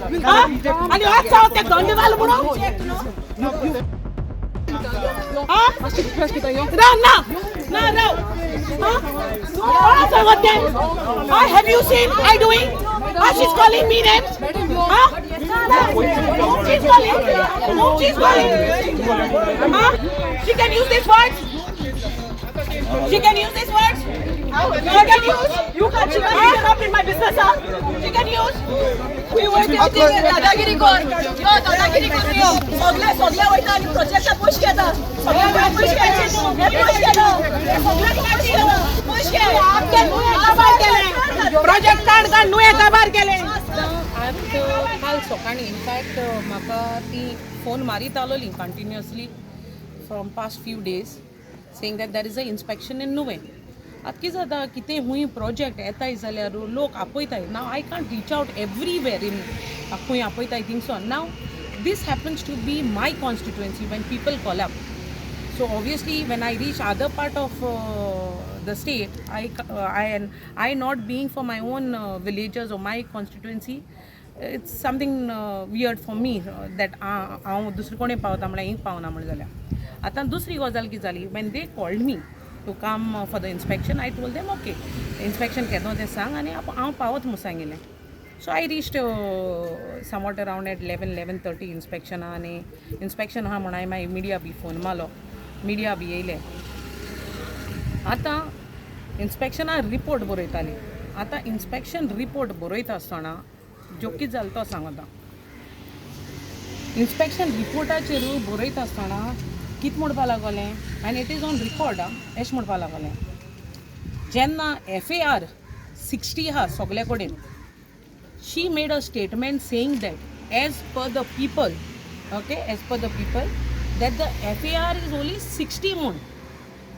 आणि आज जाऊ ते गंडवाल म्हणून have you seen I doing? She's calling me names. She's calling. She can use these words. She can use these words. She can use. You can't. She can interrupt in my business. She can use. We were talking दादागिरी कर. यो दादागिरी कर यो. सगळे वयता आणि project push केला. सगळे push केले. हे पुश केलं. सगळे पुश केलं. आपके नुये काबार केले. प्रोजेक्ट काढ नुये काबार केले. आज काल सकाळी इनफॅक्ट म्हाका ती फोन मारीत आलोली continuously from past few days saying that there is a inspection in Nuvem. आतां कितें जाता कितें हूंय प्रोजेक्ट येताय जाल्यार लोक आपयताय. नाव I can't reach out everywhere in खंय आपयताय थिंगसो. नाव this happens to be my constituency when people call up. So obviously when I reach other part of the state, I not being for my own villages or my constituency, it's something weird for me that हांव दुसरे कोणे पावता म्हळ्यार हिंग पावना म्हण जाल्यार. आतां दुसरी गजाल कितें जाली, when they called me to come for the inspection, I told them okay, inspection केदो तें सांग आनी हांव पावत म्हूण सांगिल्लें. So I reached somewhat around at 11:30 inspection आणि inspection हा म्हणून हांवें मागीर मिडिया बी फोन मारलो. मिडिया बी येयले. आतां इन्स्पेक्शनाक रिपोर्ट बरयताली. आतां इन्स्पेक्शन रिपोर्ट बरयता आसतना जो कितें जालें तो सांगता. इन्स्पेक्शन रिपोर्टाचेर बरयता आसतना कितें म्हणपा लागलें आनी इट इज ऑन रिकॉर्ड अशें म्हणपा लागलें. जेन्ना FAR 60 आहा सगळे कडेन, she made a statement saying that as per the people, that the FAR is only 60 mon.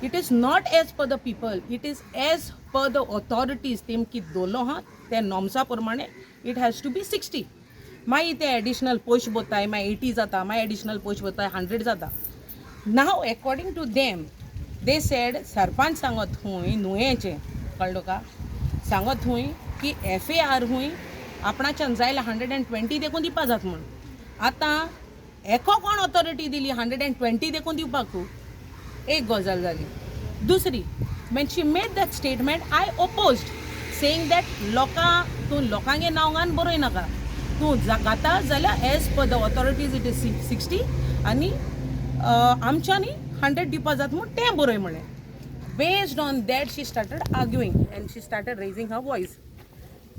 It is not as per the people, it is as per the authorities. तेमकी दोलो हा त्या नॉर्म्सा प्रमाणे it has to be 60. मागीर ते additional post बोताय, मागीर 80 जाता, मागीर additional post बोताय 100 जाता. Now according to them they said sarpanch सांगत हुंय नुयेचे कळ्ळो का, सांगत हुंय की FAR हुंय आपणाच्यान जायला 120 देखून दिवपा जात म्हूण. आतां एको कोण ऑथॉरिटी दिली 120 देखून दिवपाक? एक गजाल जाली. दुसरी, when she made that statement I opposed saying that तूं लोकांगे नांवान बरोय नाका. तूं जाता जाल्यार as per the authorities it is 60 आनी आमच्यांनी 100 दिवपा जात म्हूण तें बरोय म्हणलें. Based on that she started arguing and she started raising her voice.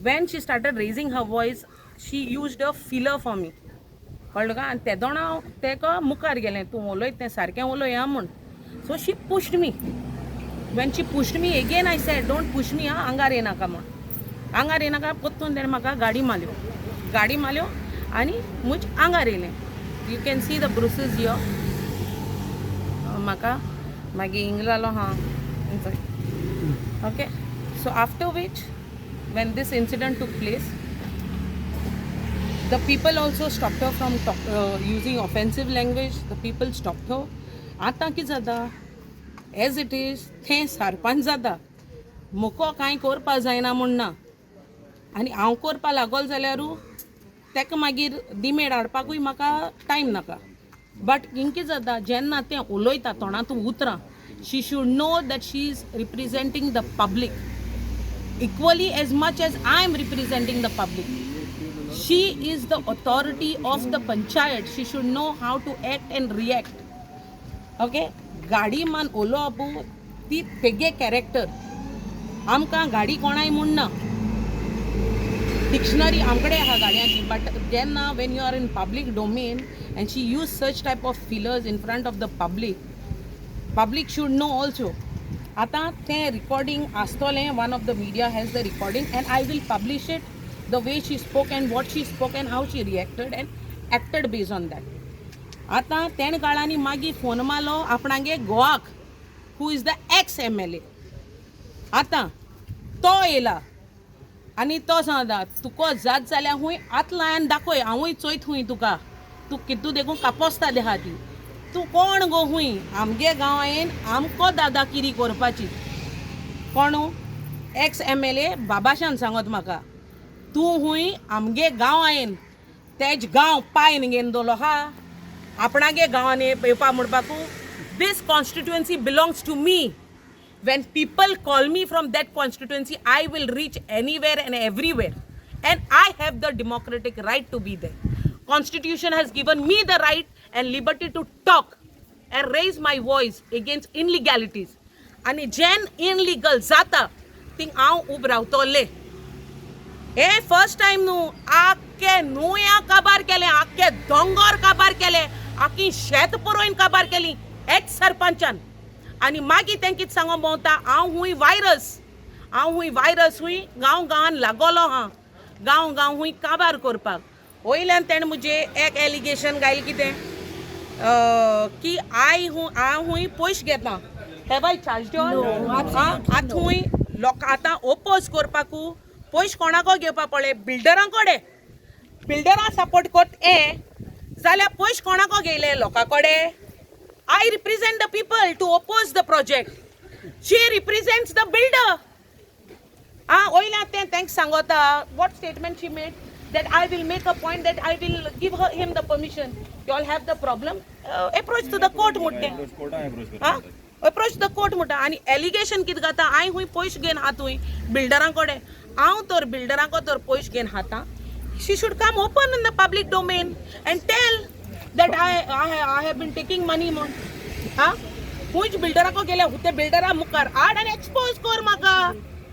When she started raising her voice, she used a filler for me. कळ्ळो का. आनी ते दोणा तेका मुखार गेलें, तूं उलयत तें सारकें उलय आं म्हूण. So she pushed me. When she pushed me again I said don't push me आंगार येनाका म्हूण. आंगार येनाका पोत्तून तेणें म्हाका गाडी मारल्यो आनी मुज आंगार येयलें. You can see the bruises here. म्हाका मागीर हिंग जालो हा. Okay. So after which when this incident took place, the people also stopped her from using offensive language. The people stopped her. आता कितें जाता, एज इट इज थंय सरपंच जाता, मुको कांय करपा जायना म्हूण ना. आनी हांव करपा लागोल जाल्यारू तेका मागीर दिमेड हाडपाकूय म्हाका टायम नाका. बट हिंग कितें जाता, जेन्ना तें उलयता तोंडातूं उतरां, she should know that she is representing the public equally as much as I am representing the public. She is the authority of the panchayat. She should know how to act and react. Okay? गाडी मान ओलो आपू ती Paige character. आमकां गाडी कोणाय म्हूण ना. डिक्शनरी आमकडे आहा गाडयांची. बट जेन्ना when you are in public domain and she use such type of fillers in front of the public should know also. आता तें रिकॉर्डिंग आसतलें. One of the media has the recording and I will publish it the way she spoke and what she spoke and how she reacted and acted based on that. आतां तेण काळांनी मागीर phone मारलो आपणागे गोवाक who is the x MLA. आतां तो येयला आनी तो सांगता तुको जात जाल्यार हूंय आत लायन दाखय, हांवूय चोयत हूंय तुका. तूं कितू देखून कापोस्ता देहा ती. तूं कोण गो हूंय? आमगे गांवांत आमको दादागिरी करपाची. कोण एक्स MLA बाबाशान सांगत म्हाका तूं हूंय आमगे गांवांत तेज गांव पायन घेवन दवरलो हा आपणागे गांवांनी येवपा म्हणपाकू this constituency belongs to me. When people call me from that constituency, I will reach anywhere and everywhere. And I have the democratic right to be there. Constitution has given me the right and liberty to talk and raise my voice against illegalities. आणि जेन illegal जाता thing हांव उब रावतले हे first time न्हू आख्खे नुया काबार केले आख्खे दोंगर काबार केले आख्खी शेत पुरोवन काबार केली एक्स सरपंचान आनी मागीर तें कितें सांगो भोंवता हांव हुंय वायरस हुंय गांव गांवान लागोलो हा गांव हुंय काबार करपाक वयल्यान तेणें मुजे एक एलिगेशन घायल कितें की हांव हुंय पयशे घेता हॅव आय चार्ज आतां हुंय लोक आतां ओपोज करपाकू पयशे कोणाको घेवपा पडले बिल्डरां कडेन बिल्डरां सपोर्ट कोत जाल्यार पयशे कोणाको घेयले लोकां कडेन I represent the people to oppose the project. She represents the builder. Oila thanks Sangota. What statement she made? That I will make a point that I will give him the permission. You all have the problem. Approach to the court mutte. Approach the court mutta. Ani allegation kit gata. I hui poish gain hatui. Builderan kode. Aun tor builderan ko tor poish gain hata. She should come open in the public domain and tell that I have been taking money mon हुंच बिल्डरा को गेले ते बिल्डरा मुखार आड आनी expose कर म्हाका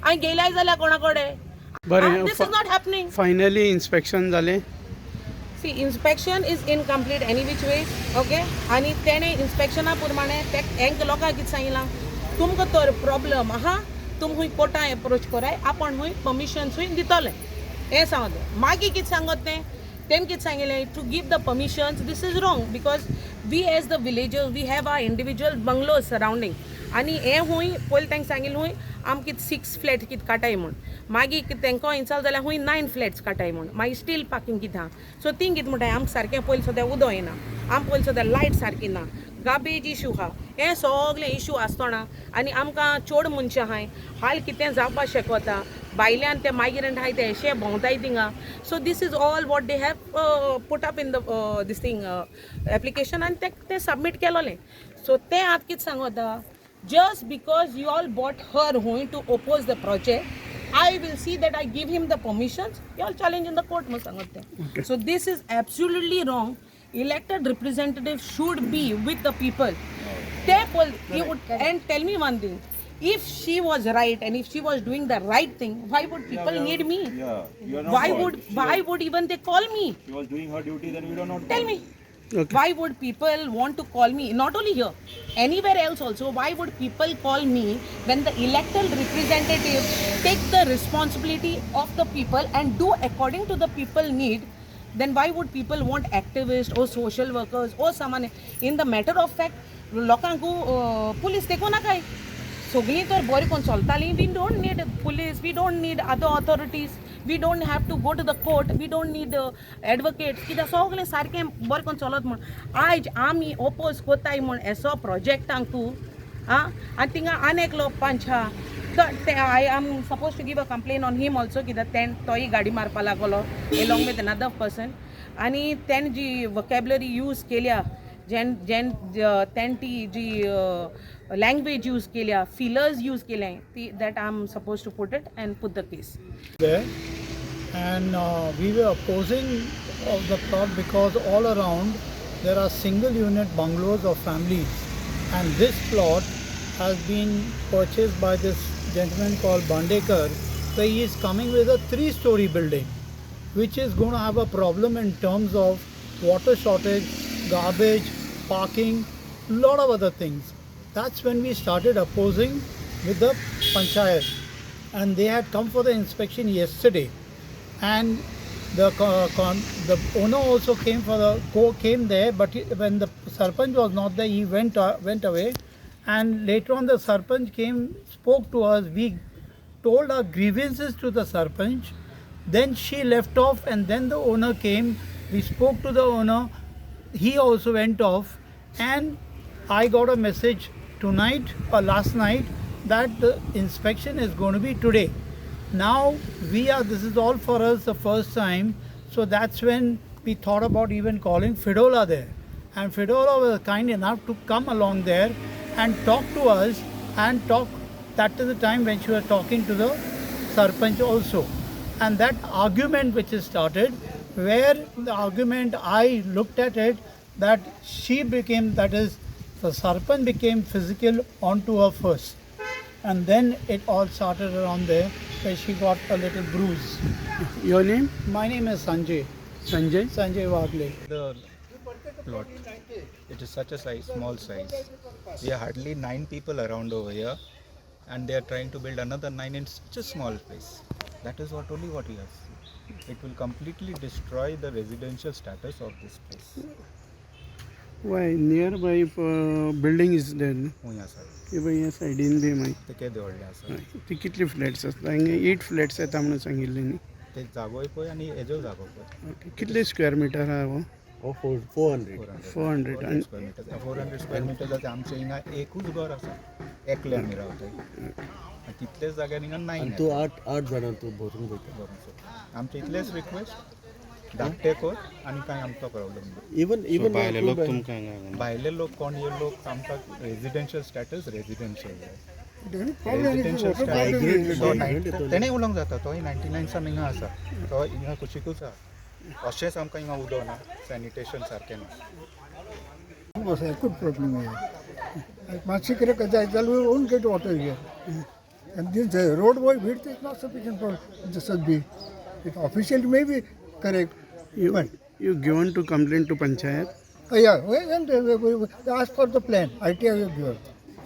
हांवें गेल्याय जाल्यार कोणा कडेन this is not happening finally inspection जालें see inspection is incomplete any which way okay आनी तेणे इन्स्पेक्शना प्रमाणे हेंक लोकांक कितें सांगिलां तुमकां तर प्रॉब्लम आहा तुम हुंय कोर्टां एप्रोच कराय आपण हुंय परमिशन्स हुंय दितले हें सांगत मागीर कितें सांगत तें तेम कितें सांगिल्लें to give the permissions this is wrong because we as the villagers we have our individual bungalows surrounding आनी हें हुंय पयलीं तांकां सांगिल्लें हुंय आम कितें 6 फ्लॅट कितें काटाय म्हूण मागीर तांकां इंचाल जाल्यार हुंय 9 फ्लॅट्स काटाय म्हूण मागीर स्टील पार्किंग कितें आहा सो तीं कितें म्हणटाय आमकां सारकें पयलीं सद्या उदो येना आमकां पयलीं सद्या लायट सारकी ना गार्बेज इशू आहा हे सगळे इशू आसतना आनी आमकां चड मनशां आहाय हाल कितें जावपा शकता भायल्यान ते मायग्रंट आहाय ते अशे भोंवताय थिंगा so this is all what they have put up in the this thing application आनी ते सबमीट केलोलें सो तें आतां कितें सांगता just because you all bought her going to oppose the project, I will see that I give him the permissions. You all challenge in the court, okay. So this is absolutely wrong. Elected representatives should be with the people. And tell me one thing. If she was right and if she was doing the right thing, why would people need me? Why would even they call me? She was doing her duty, then we don't know. Tell me. Okay. Why would people want to call me? Not only here, anywhere else also. Why would people call me when the elected representatives take the responsibility of the people and do according to the people need? Then why would people want activists or social workers or someone? In the matter of fact, लोकांकू police देखो ना काय सगळीं तर बरी कोण चलतालीं we don't need police, we don't need other authorities, we don't have to go to the court, we don't need advocates कित्याक सगळें सारकें बरें कोण चलत म्हूण आयज आमी ओपोज कोत्ताय म्हूण एसो प्रोजेक्टांकू आनी थिंगा आनेक लोक पंचा I am supposed to give a complaint on him also कित्याक तें तोय गाडी मारपा लागलो along with another person आनी तें जी vocabulary यूज केल्या तें ती जी language use केल्या fillers use केल्या that I'm supposed to put it and put the case there and we were opposing of the plot because all around there are single unit bungalows of families and this plot has been purchased by this gentleman called Bandekar so he is coming with a 3-story building which is going to have a problem in terms of water shortage, garbage, parking, lot of other things. That's when we started opposing with the panchayat and they had come for the inspection yesterday and the owner also came there but when the sarpanch was not there he went away and later on the sarpanch spoke to us, we told our grievances to the sarpanch, then she left off and then the owner came, we spoke to the owner, he also went off and I got a message tonight or last night that the inspection is going to be today. Now this is all for us the first time, so that's when we thought about even calling Fidola there. And Fidola was kind enough to come along there and talk to us and talk. That is the time when she was talking to the Sarpanch also. And that argument which is started, where the argument I looked at it, that she became, that is, the Sarpanch became physical onto her first. And then it all started around there, where she got a little bruise. Your name? My name is Sanjay Sanjay? Wagle. The plot, it is such a small size. We are hardly 9 people around over here, and they are trying to build another 9 in such a small place. That is what we have seen. It will completely destroy the residential status of this place. Why? Nearby building is there. हुंय आसा ह्या सायडीन B मागीर ते केदें व्हडलें आसा ती कितली flats आसता हिंगा 8 फ्लॅट्स येता म्हणून सांगिल्ले न्ही. ते जागोय पळय आनी हेजो जागो पळय. ओके. कितले स्क्वेअर मिटर आहा हो? 400 आणि 400 स्क्वेअर मिटर जाता. आमच्या हिंगा एकूच घर आसा, एकले आमी रावताय. तितलेच जाग्यार हिंगा 9 तू आठ जाणां तू भरून वयता. आमचे इतलेच रिक्वेस्ट धाकटे कर आणि काय आमचो प्रॉब्लेम. इवन भायले लोक तुमकां हिंगा भायले लोक कोण हे लोक आमकां रेजिडेन्शियल स्टेटस रेजिडेन्शियल तेणे उलोवंक जाता. तोय 99 हिंगा आसा, तो हिंगा कुशीकूच आसा. अशेंच आमकां हिंगा उदक ना, सॅनिटेशन सारकें ना. was a good problem here. Masikere Kajal we won't get water here. And this roadway width is not sufficient for this should be. It officially may be correct. But You given to complaint to panchayat? yeah, we asked for the plan. ITI we have given.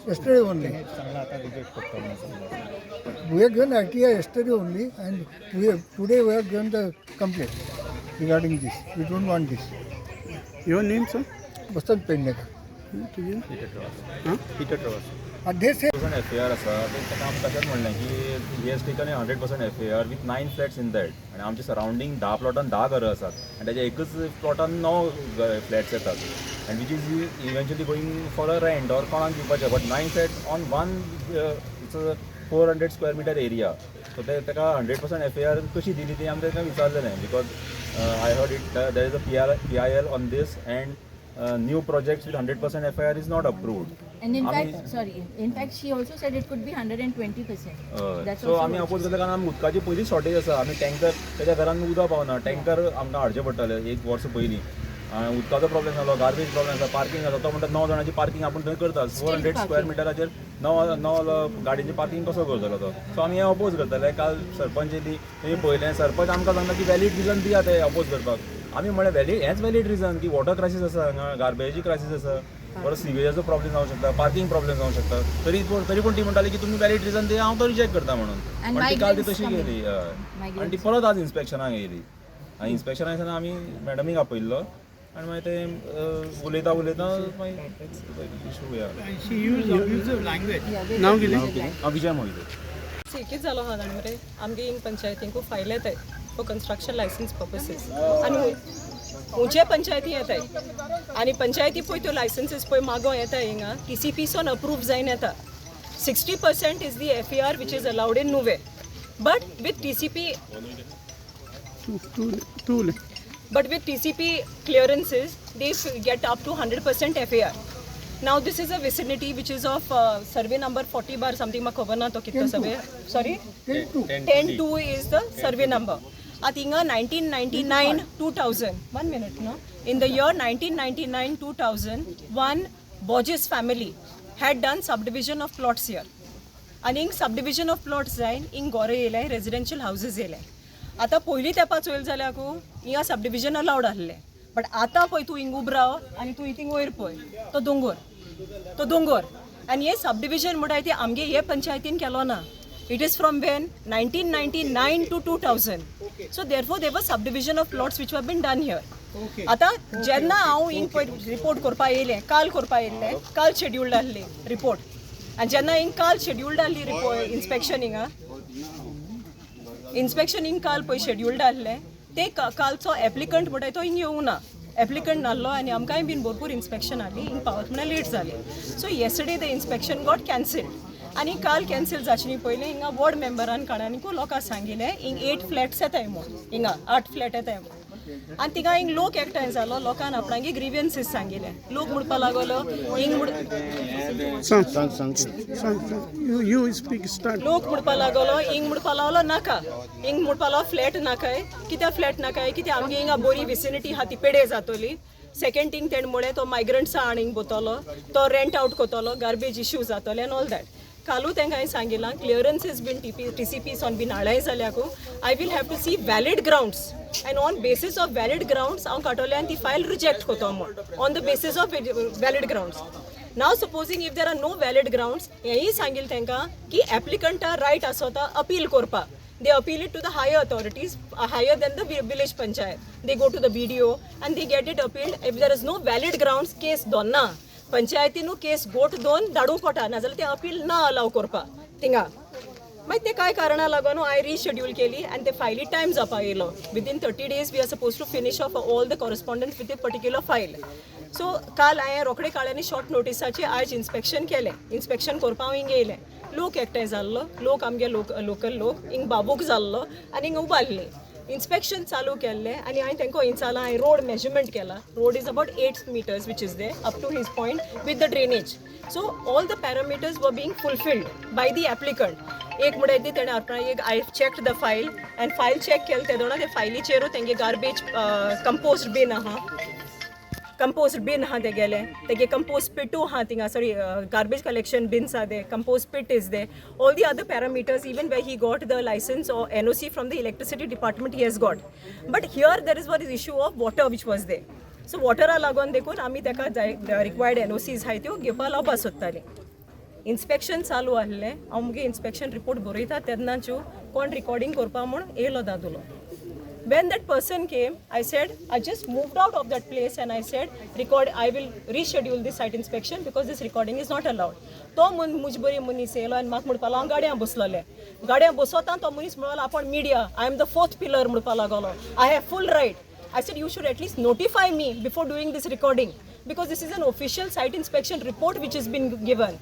Yesterday only. चांगला आता reject करता म्हणून Sangla. We have given ITI yesterday only, and today we have given the complaint regarding this. We don't want this. Your name, sir? Basant Pendek. तुझे? Peter ट्रॉस. And they say FAR आसा तेका आमी तशेंच म्हणलें की he has taken 100% FAR with 9 flats in that. आनी आमच्या surrounding 10 प्लॉटान 10 घरां आसात आनी ताच्या एकच प्लॉटान 9 फ्लॅट्स येतात. And which is eventually going for a rent or कोणाक दिवपाचें. But 9 flats on one it's 400 square metre area. So ताका 100% FAR कशी दिली ती आमी ताका विचारलेलें. Because I heard it there is a PIL on this and new projects with 100% FAR is not approved. And in fact, she also said it could be 120%. That's So also आमी what oppose she करता कारण आमी उदकाची पयलीं shortage आसा. आमी tanker तेज्या घरान उदक पावना. टँकर आमकां हाडचें पडटलें 1 वर्स पयलीं. उदकाचो प्रॉब्लेम जालो, गार्बेज प्रॉब्लेम आसा, पार्किंग आसा. तो म्हणटा 9 जाणांची पार्किंग आपूण थंय करता. 400 स्क्वेअर मिटराचेर 9 गाडीचें पार्किंग कसो करतलो तो. सो आमी हें अपोज करतले. काल सरपंच येयली, तेणी पळयलें. सरपंच आमकां सांगता की वॅलीड रिजन दिया ते अपोज करपाक. आमी म्हळें हेंच वॅलीड रिजन की वॉटर क्रायसीस आसा हांगा, गार्बेजी क्रायसीस आसा, परत सिवेजाचो प्रॉब्लेम जावंक शकता, पार्किंग प्रॉब्लेम जावंक शकता. तरी पूण ती म्हणटाली की तुमी वॅलीड रिजन दिया, हांव तो रिजेक्ट करता म्हणून. And पण ती काल ती migrants तशी coming. गेली. आनी ती परत आज इन्स्पेक्शनाक येयली. आनी इन्स्पेक्शनाक येतना आमी मॅडमीक आपयल्लो आनी मागीर ते उलयता मागीर issue She used abusive language. नाव कितें? विजय मोहिते. एकच जालो आहा जाण मरे आमगे हिंग पंचायतींक फायल येताय फॉर कन्स्ट्रक्शन लायसन्स पर्पसीस आनी मुझे पंचायती येताय आनी पंचायती पळय त्यो लायसन्सीस पळय मागो येताय हिंगा TCP सोन अप्रूव जायन येता. 60% is the FAR which is allowed in नुवे but with TCP but with TCP clearances they get up to 100% FAR. Now this is a vicinity which is of survey number 40 bar something ma khabar na to kitna survey sorry 10-2 is the survey number. At inga 1999 2000 1 minute no in the year 1999 2000 one Borges family had done subdivision of plots here and in subdivision of plots जायन in gore येयले residential houses येयले. आता पयलीं तेंपा चोयल जाल्यार हिंगा subdivision allowed आसलें but आतां पळय तूं हिंग उब राव आनी तूं हितींग वयर पळय तो दोंगर आनी हे सबडिविजन म्हणटाय ते आमगे हे पंचायतीन केलो ना. It is from when 1999 to 2000. So therefore there subdivision of plots which have been done here. आतां जेन्ना हांव हिंग पळय रिपोर्ट करपा येयलें काल शेड्यूल्ड आसली रिपोर्ट आनी जेन्ना हिंग काल शेड्यूल्ड आसली रिपोर्ट इन्स्पेक्शन हिंग काल पळय शेड्यूल्ड आसलें ते कालचो एप्लिकंट म्हणटाय तो हिंग येवंक ना. एप्लिकंट नासलो आनी आमकांय बीन भरपूर इन्स्पेक्शन आली हिंग पावत म्हणल्यार लेट जाली. So yesterday the inspection got cancelled आनी काल कॅन्सील जावचे न्ही पयलीं हिंगा वॉर्ड मेंबरान काणांनी लोकांक सांगिल्लें हिंग 8 फ्लॅट्स येताय म्हूण हिंगा 8 फ्लॅट येताय म्हूण. आनी थिंगा हिंग लोक एकठांय जालो लोकांन आपणागे ग्रीवियन्सीस सांगिल्ले लोक म्हणपा लागलो हिंग You speak, start. लोक म्हणपा लागलो हिंग म्हणपा लागलो नाका हिंग म्हणपा लागलो फ्लॅट नाकाय कित्याक फ्लॅट नाकाय कित्याक आमगे हिंगा बरी विसिनिटी आहा ती पेडे जातली सेकंड थिंग तेण म्हळें तो मायग्रंट्स आहा हिंग बोतलो तो रेंट आउट कोतलो गार्बेज इश्यू जातले एंड ऑल दॅट कालू तांकां हांवें सांगिलां clearances bin TCPs on bin हाडाय जाल्याकू I will have to see valid grounds and on basis of valid grounds हांव काडटलें आनी ती फायल रिजेक्ट कोतो म्हूण on the basis of valid grounds नाव supposing if there are no valid grounds हेंय सांगिल्लें तांकां की एप्लिकंटा रायट आसता अपील करपाक they appeal it to the higher authorities higher than the village panchayat they go to the BDO and they get it appealed if there is no valid grounds case donna पंचायतीनू case गोट दोन धाडूंक पडटा नाजाल्यार ते appeal ना अलाव करपा थिंगा मागीर ते कांय कारणां लागून हांवें रिशेड्यूल केली आनी ते फायली टायम जावपा येयलो within 30 days we are suppose to finish of all the correspondent with a particular file so काल हांवें रोखडे काळ्यांनी शॉर्ट नोटिसाचेर आयज इन्स्पेक्शन केलें इन्स्पेक्शन करपा हांव हिंग येयलें लोक एकठांय जाल्लो लोक आमगे लोकल लोक हिंग बाबूक जाल्लो आनी हिंग उबारली इन्स्पेक्शन चालू केल्लें आनी हांवें तांकां इंचालां हांवें रोड मेजरमेंट केला road is about 8 meters which is there up to his point with the drainage so all the parameters were being fulfilled by the applicant एक म्हणटा ती तेणें आपणा एक I checked the file and file check केलें ते दोना ते फायलीचेरू तेंगे गार्बेज कंपोस्ट बीन आहा कंपोस्ट बीन आहा तेगेले तेगे कंपोस्ट पिटू आहा थिंगा सॉरी गार्बेज कलेक्शन बिन्स आहा they compost pit is there all the other parameters even where he got the licence or NOC from the electricity department he has got but here there is one is issue of water which was there so वॉटरा लागून देखून आमी ताका required NOCs आहाय त्यो घेवपा लावपा सोदतालीं inspection चालू आहलें हांव मुगे इन्स्पेक्शन रिपोर्ट बरयता तेन्नाच्यो कोण रिकॉर्डिंग करपा म्हूण येयलो दादुलो when that person came I said I just moved out of that place and I said I will reschedule this site inspection because this recording is not allowed तो मुजबरी मनीस येयलो आनी म्हाका म्हणपा लागलो हांव गाडयां बसलोलें गाडयां बसोता तो मनीस म्हणलो आपूण media I am the fourth pillar म्हणपा लागलो I have full right I said you should at least notify me before doing this recording because this is an official site inspection report which has been given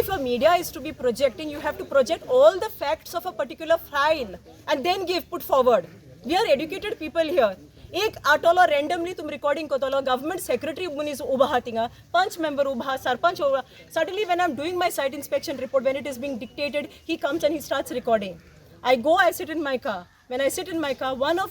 if a media is to be projecting you have to project all the facts of a particular file and then put forward we are educated people here एक आटोलो randomly तुम recording कोतलो government secretary मनीस उबा हा थिंगा पंच member उबा सरपंच उबा suddenly when I am doing my site inspection report when it is being dictated he comes and he starts recording I go I sit in my car when I sit in my car one of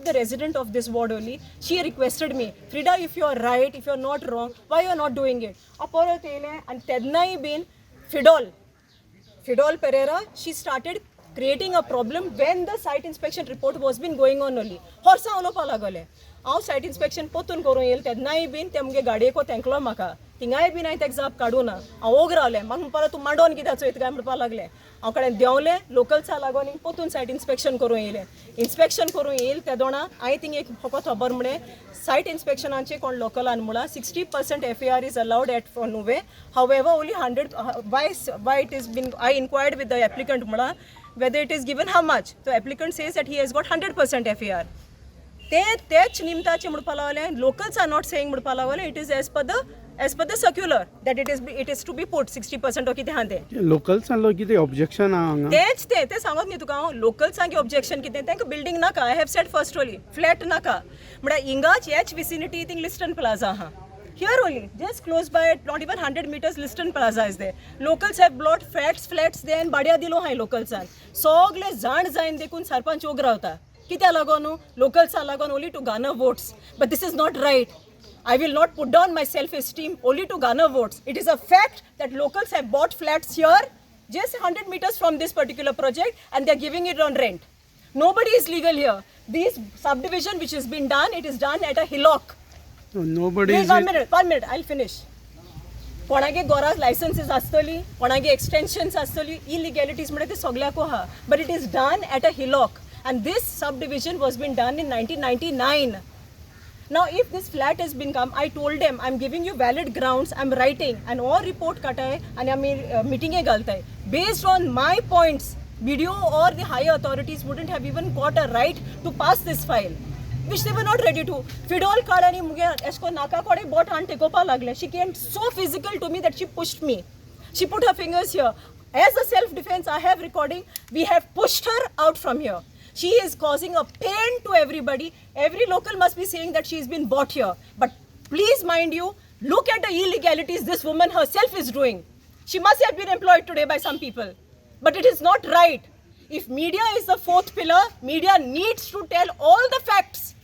the resident of this ward only she requested me Frida if you are right if you are not wrong why you are not doing it aporot ele and tednai been Fidol Pereira she started creating a problem when the site inspection report was been going on only horsa ulopa lagole हांव सायट inspection पोतून करूं येयलें तेन्नाय been ते मुगे गाडयेको तेंकलो म्हाका थिंगाय been हांवें तेका जाप काडूं ना हांव ओग रावलें म्हाका म्हणपा तूं मांडोवन कित्याक चोयत काय म्हणपा लागलें हांव कडेन देंवलें लोकल्सा लागून हिंग पोतून सायट इन्स्पेक्शन करूं येयलें इन्स्पेक्शन करूं येयल त्या दोणा हांवें थिंग एक फकत खबर म्हणे सायट इन्स्पेक्शनाचे कोण लोकलान म्हळ्यार 60% FAR is allowed at for नुवे however only 100 why it is been I inquired with the applicant म्हळ्यार whether it is given how much the applicant says that he has got 100% FAR तेच निमताचे म्हणपा लागलें locals are not saying म्हणपा लागलें it is as per the circular that it is to be put 60% कितें आहा तें लोकल्सांलो कितें ऑब्जेक्शन आहा हांगा तेच ते सांगत न्ही तुका हांव लोकल्सांगे ऑब्जेक्शन कितें तांकां बिल्डींग नाका I have said first only flat नाका म्हळ्यार हिंगाच हेच विसिनिटी थिंग लिस्टन प्लाझा आहा here only just close by not even 100 meters Liston Plaza is there locals have bought flats there and badia dilo hai locals are sogle जाण जायन देखून सरपंच ओग रावता कित्या लागोन locals लागोन only to garner votes but this is not right I will not put down my self esteem only to garner votes it is a fact that locals have bought flats here just 100 meters from this particular project and they are giving it on rent nobody is legal here this subdivision which has been done it is done at a hillock nobody is one minute I'll finish कोणागे गोरा licences आसतली कोणागे extensions आसतली इलिगॅलिटीज म्हणजे ते सगळ्याक आहा but it is done at a hillock and this subdivision was been done in 1999 now if this flat has been come I told them I'm giving you valid grounds I'm writing and all report kata hai and ami meeting e galta hai based on my points BDO or the higher authorities wouldn't have even got a right to pass this file which they were not ready to Fidol Kadani muge esko naka kode bot hand tekopa lagle she came so physical to me that she pushed me she put her fingers here as a self defense I have recording we have pushed her out from here She is causing a pain to everybody. Every local must be saying that she's been bought here. But please mind you, look at the illegalities this woman herself is doing. She must have been employed today by some people. But it is not right. If media is the fourth pillar, media needs to tell all the facts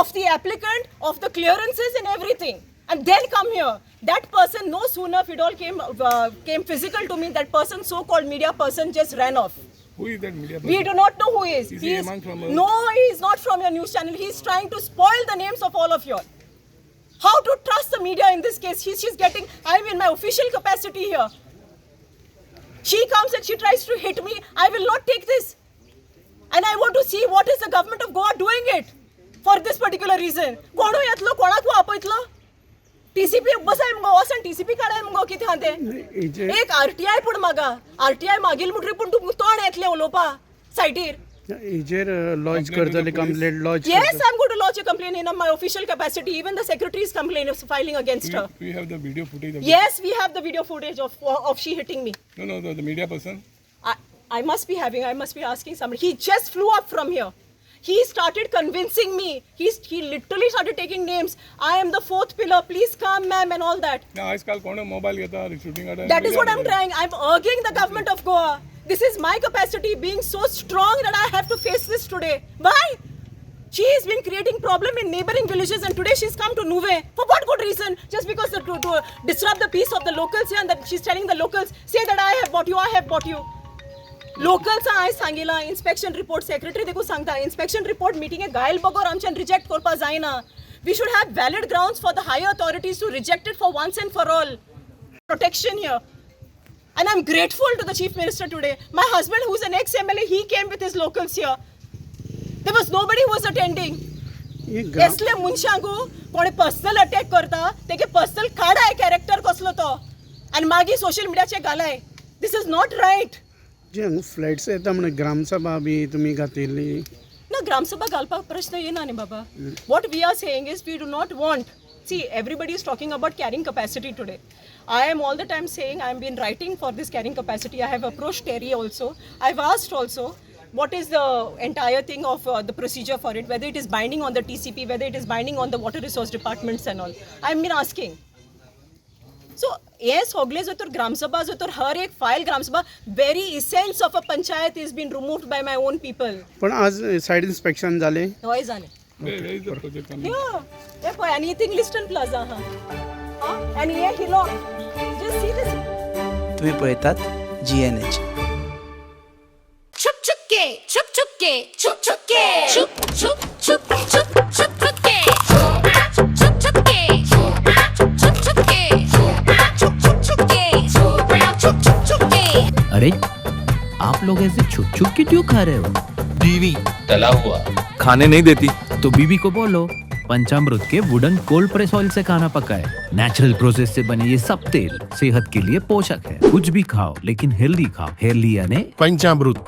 of the applicant, of the clearances and everything. And then come here. That person, no sooner if it all came physical to me, that person, so-called media person, just ran off. Who is that media person? We do not know who he is. Is he among from us? No, he is not from your news channel. He is trying to spoil the names of all of you all. How to trust the media in this case? She's getting, I'm in my official capacity here. She comes and she tries to hit me. I will not take this. And I want to see what is the government of Goa doing it for this particular reason. कोणो येतलो कोणाक आपयतलो? TCP बसाय मगो वसन TCP काढाय मगो कितें हा तें? एक RTI पूण मागा. RTI मागील म्हणटरी पूण तूं तोंड येतलें उलोवपा सायटीर. हेजेर लॉज करतले complaint lodge. Yes, I'm going to lodge a complaint in my official capacity. Even the secretary is filing against her. We have the video footage of Yes, we have the video footage of she hitting me. No, the media person. I must be asking somebody. He just flew up from here. He started convincing me. He literally started taking names. I am the fourth pillar. Please come, ma'am, and all that. ना आजकाल कोण mobile घेता shooting at. That is what I'm trying. I'm urging the government of Goa. This is my capacity being so strong that I have to face this today. Why? She has been creating problem in neighboring villages, and today she's come to Nuve. For what good reason? Just because to disrupt the peace of the locals here, and that she's telling the locals, say that I have bought you, I have bought you. Locals I सांगिला inspection report secretary देखो सांगता inspection report meeting ए गायल बगोर आमच्यान reject करपा जायना. We should have valid grounds for the higher authorities to reject it for once and for all. Protection here. And I'm grateful to the Chief Minister today. My husband, who's an ex-MLA, he came with his locals here. There was nobody who was attending. इसलिए मुनशांगू कोणे personal attack करता तेगे personal काढाय character कसलो तो आनी मागीर social मिडियाचेर घालाय. This is not right. जे हांगा फ्लॅट्स येता म्हणून ग्रामसभा बी तुमी घातिल्ली. ना ग्रामसभा घालपाक प्रश्न येना न्ही बाबा. What we are saying is we do not want. See, everybody is talking about carrying capacity today. I am all the time saying I have been writing for this carrying capacity. I have approached Terry also. I've asked also what is the entire thing of the procedure for it, whether it is binding on the TCP, whether it is binding on the water resource departments and all. I've been asking. So, yes, Hogle Zotor Gram Sabha Zotor her ek file Gram Sabha, very essence of a panchayat is been removed by my own people. पण आज side inspection झाले. Why is it? Where is the project coming? Yeah, anything Liston Plaza. And here hillock. Just see this. तुम्ही पळयतात GNH. छुप छुप के छुप छुप के छुप छुप के छुप छुप छुप छुप छुप छुप के छुप छुप के छुप छुप के छुप छुप के छुप छुप के. अरे आप लोग ऐसे छुप छुप के क्यों खा रहे हो? बीवी तला हुआ खाने नहीं देती तो बीबी को बोलो पंचामृत के वुडन कोल्ड प्रेस ऑयल से खाना पकाए. नेचुरल प्रोसेस से बने ये सब तेल सेहत के लिए पोषक है. कुछ भी खाओ लेकिन हेल्दी खाओ. हेल्दी यानी पंचामृत.